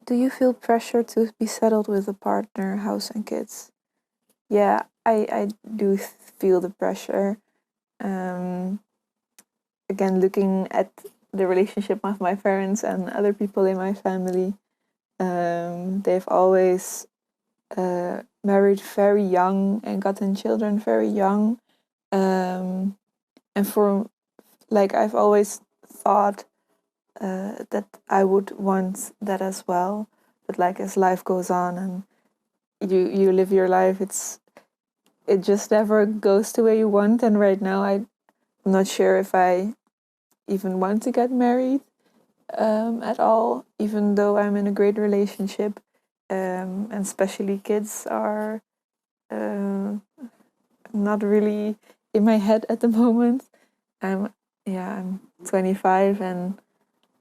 Do you feel pressure to be settled with a partner, house, and kids? Yeah, I do feel the pressure. Um, Again, looking at the relationship with my parents and other people in my family, they've always married very young and gotten children very young. And for like, I've always thought that I would want that as well. But like, as life goes on and you live your life, it just never goes the way you want. And right now, I'm not sure if I even want to get married at all, even though I'm in a great relationship. And especially kids are not really in my head at the moment. I'm 25, and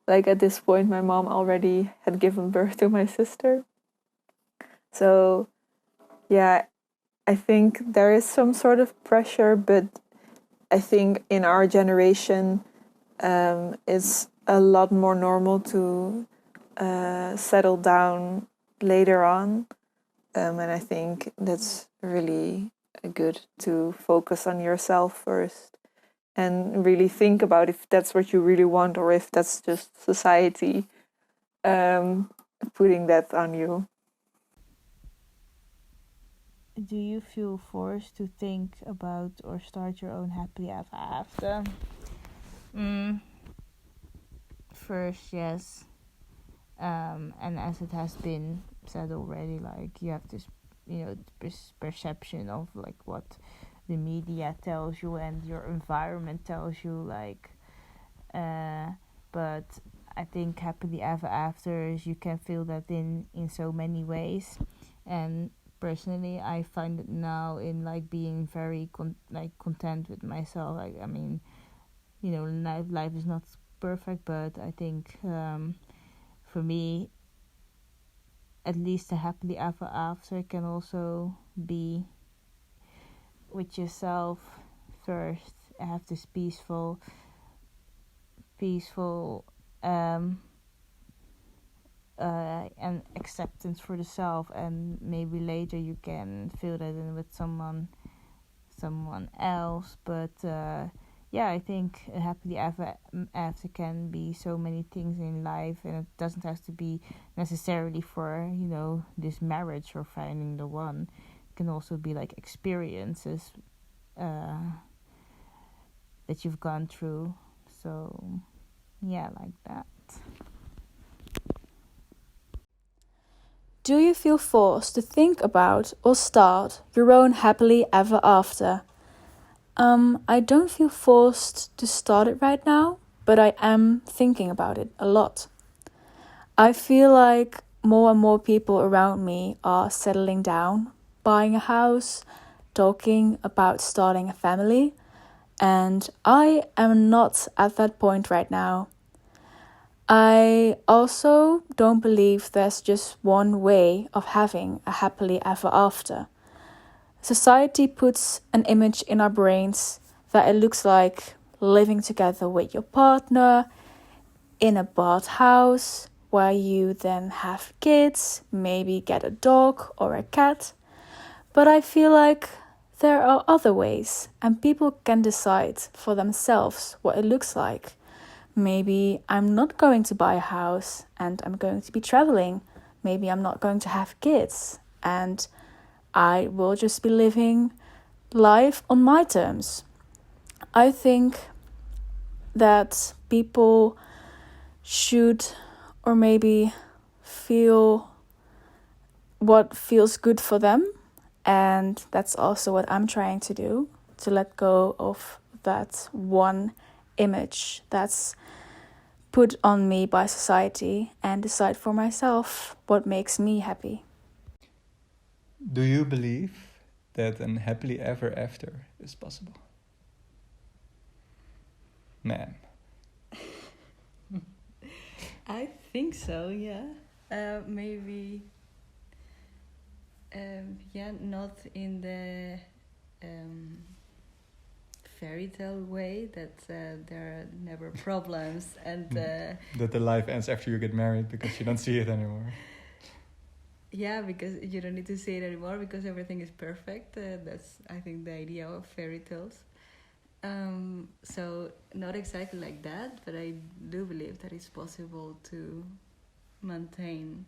like at this point my mom already had given birth to my sister. So yeah, I think there is some sort of pressure, but I think in our generation it's a lot more normal to settle down later on. And I think that's really good to focus on yourself first and really think about if that's what you really want or if that's just society putting that on you. Do you feel forced to think about or start your own happily ever after? Mm, First, yes. And as it has been said already, like you have this, perception of like what the media tells you and your environment tells you, like. But I think happily ever afters, you can feel that in so many ways, and personally I find it now in like being very content with myself. Like, I mean, life is not perfect, but I think for me, at least a happily ever after can also be with yourself first. Have this peaceful and acceptance for the self, and maybe later you can feel that in with someone else. But yeah, I think a happily ever after can be so many things in life, and it doesn't have to be necessarily for this marriage or finding the one. It can also be like experiences that you've gone through. So yeah, like that. Do you feel forced to think about or start your own happily ever after? I don't feel forced to start it right now, but I am thinking about it a lot. I feel like more and more people around me are settling down, buying a house, talking about starting a family, and I am not at that point right now. I also don't believe there's just one way of having a happily ever after. Society puts an image in our brains that it looks like living together with your partner in a bought house where you then have kids, maybe get a dog or a cat. But I feel like there are other ways, and people can decide for themselves what it looks like. Maybe I'm not going to buy a house and I'm going to be traveling. Maybe I'm not going to have kids and I will just be living life on my terms. I think that people should, or maybe feel what feels good for them. And that's also what I'm trying to do, to let go of that one image that's put on me by society and decide for myself what makes me happy. Do you believe that an happily ever after is possible? Ma'am. I think so, yeah. Maybe, yeah, not in the fairy tale way that there are never problems and That the life ends after you get married because you don't see it anymore. Yeah, because you don't need to say it anymore because everything is perfect. That's, I think, the idea of fairy tales. So not exactly like that, but I do believe that it's possible to maintain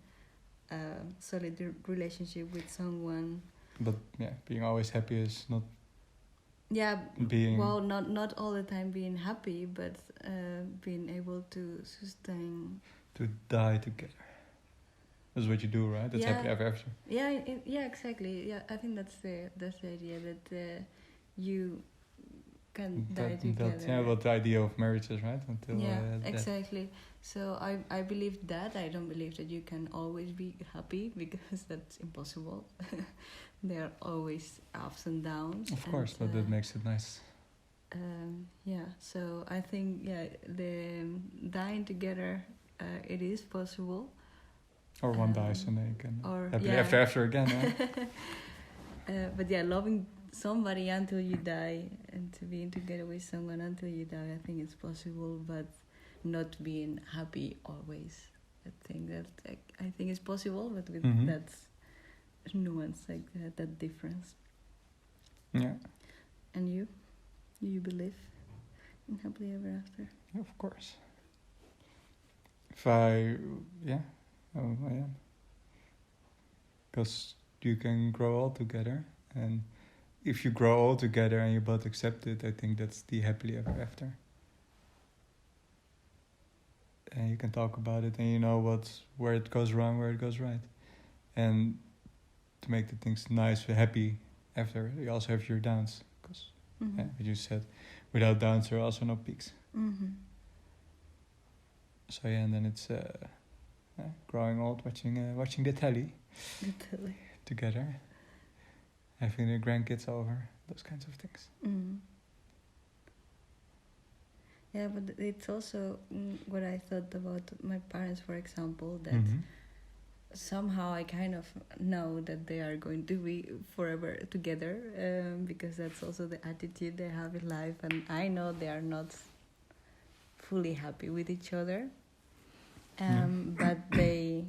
a solid relationship with someone. But yeah, being always happy is not Yeah, being. well, not all the time being happy, but being able to sustain. To die together. That's what you do, right? That's Yeah. happily ever after. Yeah, yeah, exactly. Yeah, I think that's the idea that you can die together. That's what the idea of marriage is, right? Until Yeah, death. exactly. So I believe that. I don't believe that you can always be happy because that's impossible. There are always ups and downs. Of course, but that makes it nice. Yeah, so I think the dying together, it is possible. Or one dies and then you can or happily yeah. after again. Yeah? But yeah, loving somebody until you die and to being together with someone until you die, I think it's possible, but not being happy always. I think it's possible, but with that nuance, like that difference. Yeah. And you? Do you believe in happily ever after? Yeah, of course. I am. Because you can grow all together, and if you grow all together and you both accept it, I think that's the happily ever after. And you can talk about it, and you know where it goes wrong, where it goes right, and to make the things nice, happy after. You also have your downs, because what you said, without downs there are also no peaks. So yeah, and then it's growing old, watching the telly together, having the grandkids over, those kinds of things. Yeah, but it's also what I thought about my parents, for example, that somehow I kind of know that they are going to be forever together, because that's also the attitude they have in life, and I know they are not fully happy with each other, but they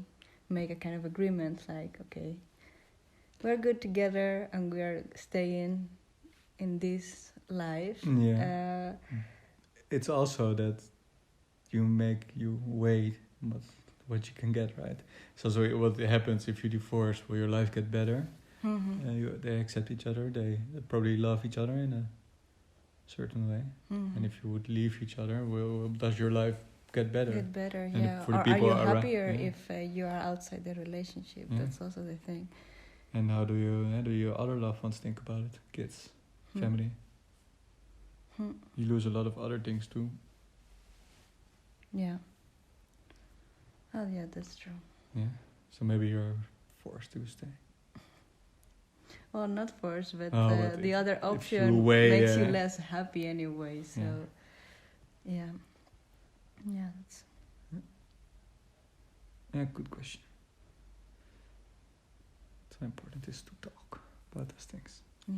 make a kind of agreement, like, okay, we're good together and we are staying in this life. It's also that you weigh what you can get, right? So what happens if you divorce? Will your life get better? They accept each other. They probably love each other in a certain way. And if you would leave each other, does your life get better? Get better, and yeah. For the or people are you around, happier yeah. if you are outside the relationship? Yeah. That's also the thing. And how do your other loved ones think about it? Kids, family. You lose a lot of other things too. Yeah. Oh yeah, that's true. Yeah. So maybe you're forced to stay. Well, not forced, but but the other you option weigh, makes you less happy anyway. So, yeah. That's. Yeah, good question. So important is to talk about those things. Yeah.